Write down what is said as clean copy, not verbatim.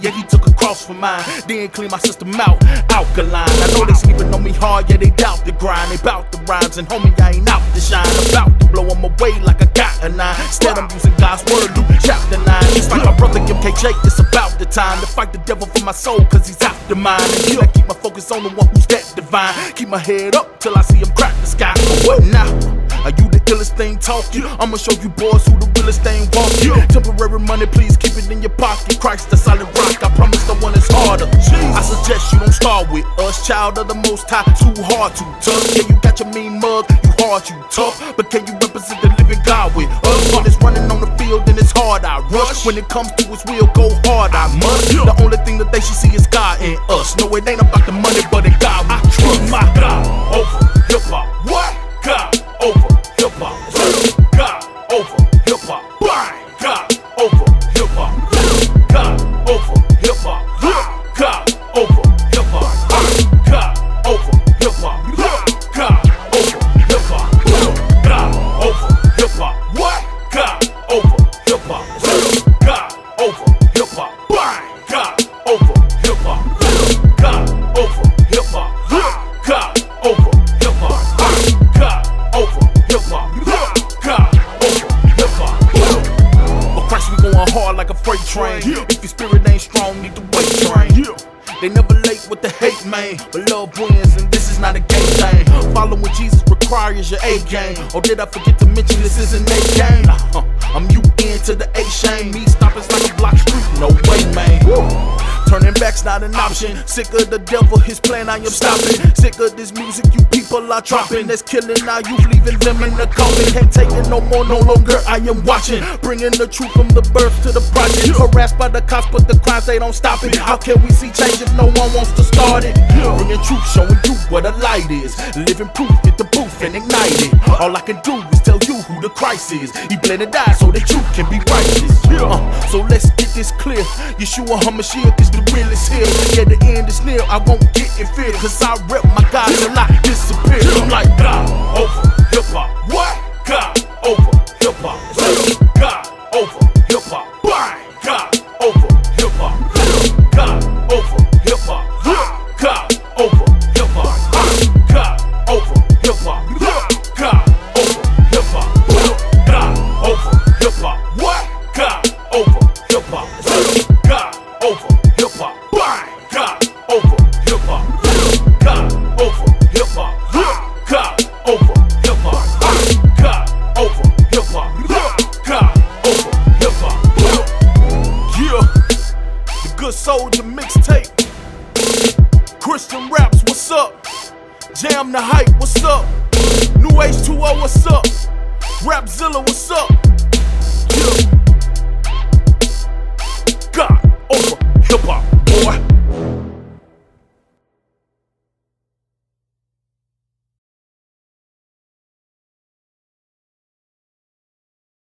yeah, he took a cross for mine. Then clean my system out, alkaline. I know they sleeping on me hard, yeah, they doubt the grind. They bout the rhymes, and homie, I ain't out to shine. I'm about to blow them away like I got a 9. Instead, I'm using God's word, Luke chapter 9. It's like my brother MKJ, it's about the time to fight the devil for my soul, cause he's out the mind. And yeah, I keep my focus on the one who's that divine. Keep my head up till I see him crack the sky. What now? Are you the illest thing talking? I'ma show you boys who the realest thing walking. Temporary money, please keep it in your pocket. Christ the solid rock, I promise the one is harder. I suggest you don't start with us. Child of the Most High, too hard, too tough. Yeah, you got your mean mug, you hard, you tough. But can you represent the living God with us? When it's running on the field, then it's hard, I rush. When it comes to his will, go hard, I must. The only thing that they should see is God in us. No, it ain't about the money, but in God we trust. My God over hip-hop. What? God over hip-hop. God over hip-hop. God over hip-hop. God over hip-hop. God over hip-hop. God over hip-hop. God over hip-hop. God over hip-hop. What? God over hip-hop. God over hip-hop. God over hip-hop. God over hip-hop. God over hip-hop. God over hip-hop. God over hip-hop. But Christ, we going hard like a freight train. If your spirit ain't strong, need to weight train. They never late with the hate, man, but love wins, and this is not a game thing. Following Jesus requires your A game. Or did I forget to mention this isn't a game? I'm you into the A shame. Me stopping's like a block street, no way, man. Turning back's not an option. Sick of the devil, his plan, I am stopping. Sick of this music you people are dropping. That's killing our youth, leaving them in the coffin. Can't take it no more, no longer, I am watching. Bringing the truth from the birth to the project. Harassed by the cops, but the crimes, they don't stop it. How can we see change if no one wants to start it? Bringing truth, showing you what a light is. Living proof, get the booth and ignite it. All I can do is tell you who the Christ is. He bled and died so that you can be righteous. So let's get this clear. Yeshua HaMashiach is the realest here. Yeah, the end is near, I won't get in fear, cause I rep my God till I disappear. I'm like God over hip-hop. What? God over hip-hop. God over hip-hop. God over hip-hop. God over hip-hop. God over hip-hop. God over hip-hop. God over hip-hop. God over hip-hop. What? God over hip-hop. God over hip-hop. God over hip-hop. God over hip-hop. God over hip-hop. God over hip-hop. God over hip-hop. Yeah, the Good Soldier mixtape. Christian raps, what's up? Jam the hype, what's up? New H2O, what's up? Rapzilla, what's up?